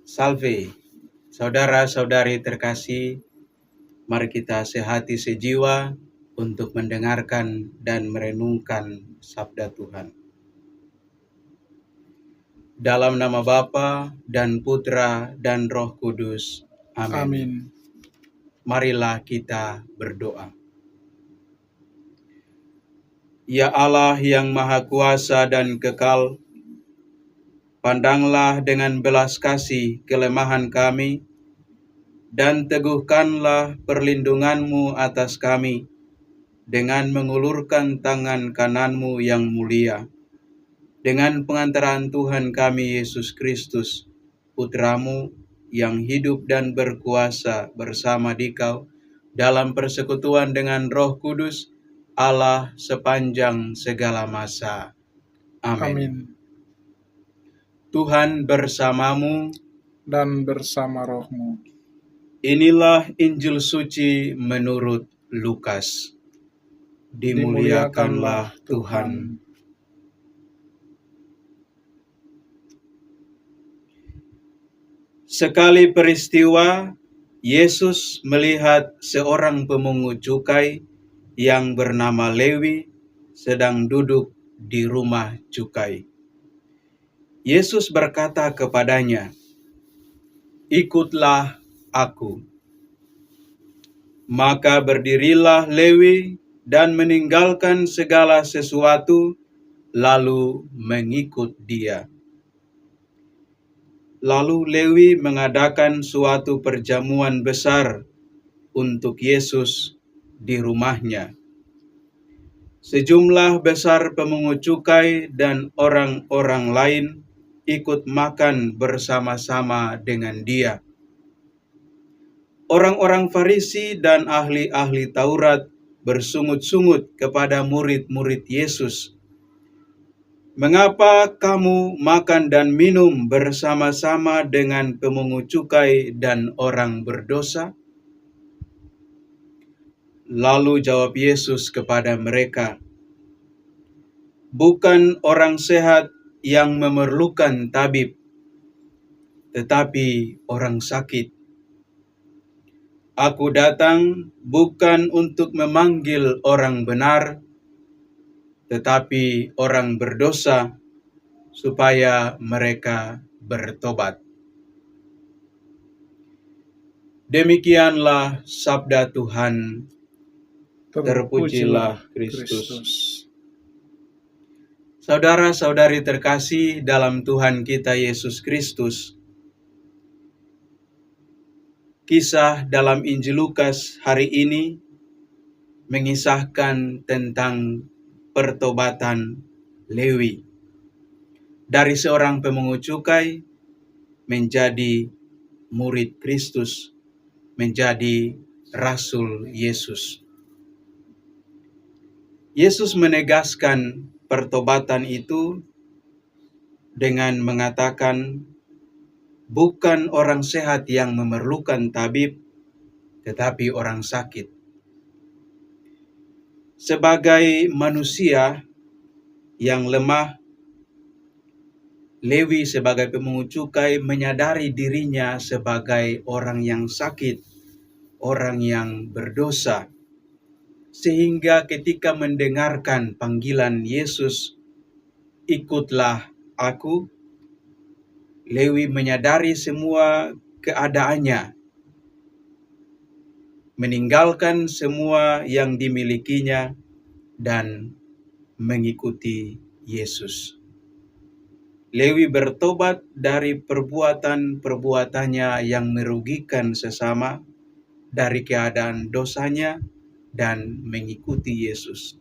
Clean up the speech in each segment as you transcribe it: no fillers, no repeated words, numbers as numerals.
Salve, saudara-saudari terkasih, mari kita sehati sejiwa untuk mendengarkan dan merenungkan sabda Tuhan. Dalam nama Bapa dan Putra dan Roh Kudus. Amin. Amin. Marilah kita berdoa. Ya Allah yang Maha Kuasa dan Kekal, pandanglah dengan belas kasih kelemahan kami, dan teguhkanlah perlindungan-Mu atas kami, dengan mengulurkan tangan kanan-Mu yang mulia, dengan pengantaran Tuhan kami Yesus Kristus, Putra-Mu yang hidup dan berkuasa bersama Dikau, dalam persekutuan dengan Roh Kudus, Allah sepanjang segala masa. Amin. Amin. Tuhan bersamamu. Dan bersama rohmu. Inilah Injil suci menurut Lukas. Dimuliakanlah Tuhan. Sekali peristiwa, Yesus melihat seorang pemungut cukai yang bernama Lewi sedang duduk di rumah cukai. Yesus berkata kepadanya, "Ikutlah aku." Maka berdirilah Lewi dan meninggalkan segala sesuatu, lalu mengikut dia. Lalu Lewi mengadakan suatu perjamuan besar untuk Yesus di rumahnya. Sejumlah besar pemungut cukai dan orang-orang lain ikut makan bersama-sama dengan dia. Orang-orang Farisi dan ahli-ahli Taurat bersungut-sungut kepada murid-murid Yesus, "Mengapa kamu makan dan minum bersama-sama dengan pemungut cukai dan orang berdosa?" Lalu jawab Yesus kepada mereka, "Bukan orang sehat yang memerlukan tabib, tetapi orang sakit. Aku datang bukan untuk memanggil orang benar, tetapi orang berdosa, supaya mereka bertobat." Demikianlah sabda Tuhan. Terpujilah Kristus. Saudara-saudari terkasih dalam Tuhan kita Yesus Kristus, kisah dalam Injil Lukas hari ini mengisahkan tentang pertobatan Lewi. Dari seorang pemungut cukai menjadi murid Kristus, menjadi Rasul Yesus. Yesus menegaskan pertobatan itu dengan mengatakan, bukan orang sehat yang memerlukan tabib, tetapi orang sakit. Sebagai manusia yang lemah, Lewi sebagai pemungut cukai menyadari dirinya sebagai orang yang sakit, orang yang berdosa. Sehingga ketika mendengarkan panggilan Yesus, "Ikutlah aku," Lewi menyadari semua keadaannya, meninggalkan semua yang dimilikinya, dan mengikuti Yesus. Lewi bertobat dari perbuatan-perbuatannya yang merugikan sesama, dari keadaan dosanya, dan mengikuti Yesus.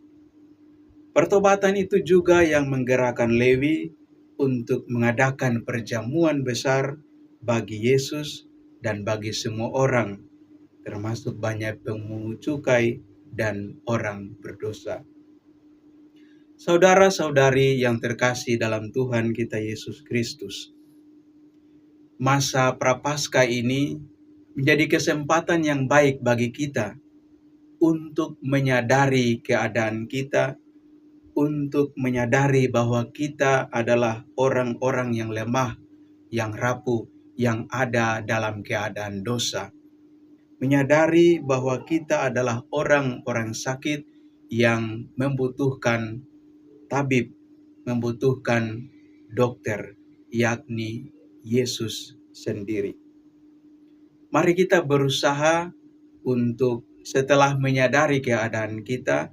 Pertobatan itu juga yang menggerakkan Lewi untuk mengadakan perjamuan besar bagi Yesus dan bagi semua orang, termasuk banyak pemungut cukai dan orang berdosa. Saudara-saudari yang terkasih dalam Tuhan kita Yesus Kristus, masa Prapaskah ini menjadi kesempatan yang baik bagi kita untuk menyadari keadaan kita, untuk menyadari bahwa kita adalah orang-orang yang lemah, yang rapuh, yang ada dalam keadaan dosa. Menyadari bahwa kita adalah orang-orang sakit yang membutuhkan tabib, membutuhkan dokter, yakni Yesus sendiri. Mari kita berusaha untuk setelah menyadari keadaan kita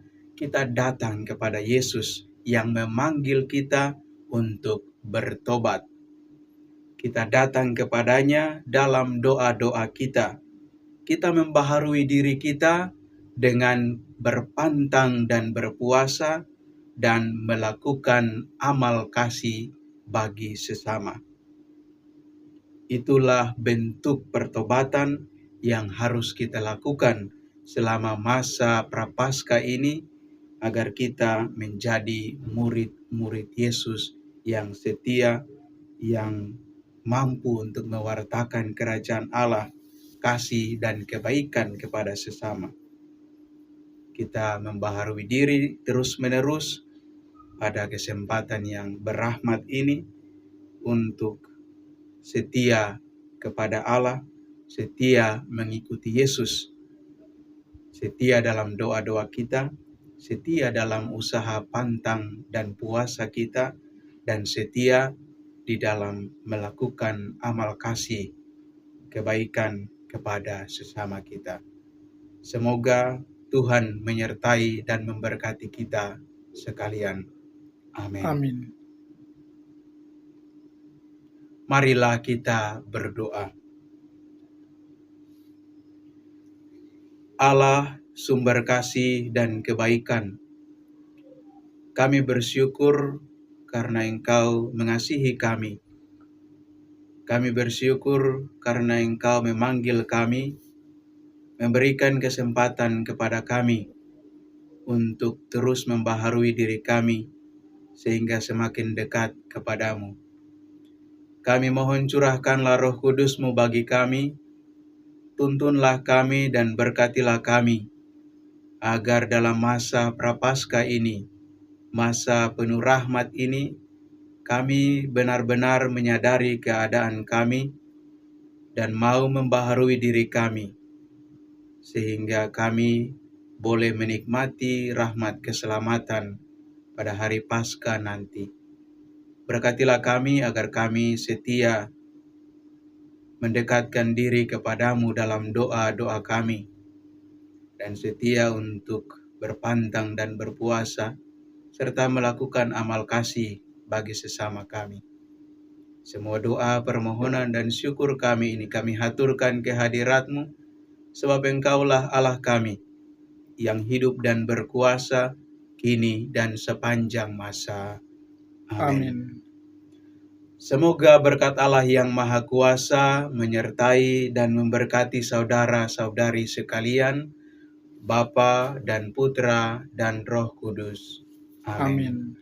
datang kepada Yesus yang memanggil kita untuk bertobat. Kita datang kepadanya dalam doa-doa kita. Kita membaharui diri kita dengan berpantang dan berpuasa dan melakukan amal kasih bagi sesama. Itulah bentuk pertobatan yang harus kita lakukan selama masa Prapaskah ini agar kita menjadi murid-murid Yesus yang setia, yang mampu untuk mewartakan kerajaan Allah, kasih dan kebaikan kepada sesama. Kita membaharui diri terus-menerus pada kesempatan yang berrahmat ini untuk setia kepada Allah, setia mengikuti Yesus, setia dalam doa-doa kita, setia dalam usaha pantang dan puasa kita, dan setia di dalam melakukan amal kasih kebaikan kepada sesama kita. Semoga Tuhan menyertai dan memberkati kita sekalian. Amin. Amin. Marilah kita berdoa. Allah, sumber kasih dan kebaikan, kami bersyukur karena Engkau mengasihi kami. Kami bersyukur karena Engkau memanggil kami, memberikan kesempatan kepada kami untuk terus membaharui diri kami sehingga semakin dekat kepadamu. Kami mohon curahkanlah Roh Kudus-Mu bagi kami, tuntunlah kami dan berkatilah kami, agar dalam masa Prapaskah ini, masa penuh rahmat ini, kami benar-benar menyadari keadaan kami dan mau membaharui diri kami, sehingga kami boleh menikmati rahmat keselamatan pada hari Paskah nanti. Berkatilah kami agar kami setia mendekatkan diri kepadamu dalam doa-doa kami, dan setia untuk berpantang dan berpuasa, serta melakukan amal kasih bagi sesama kami. Semua doa, permohonan, dan syukur kami ini kami haturkan ke hadirat-Mu, sebab Engkaulah Allah kami, yang hidup dan berkuasa, kini dan sepanjang masa. Amin. Amin. Semoga berkat Allah yang Maha Kuasa menyertai dan memberkati saudara-saudari sekalian, Bapa dan Putra dan Roh Kudus. Amin. Amin.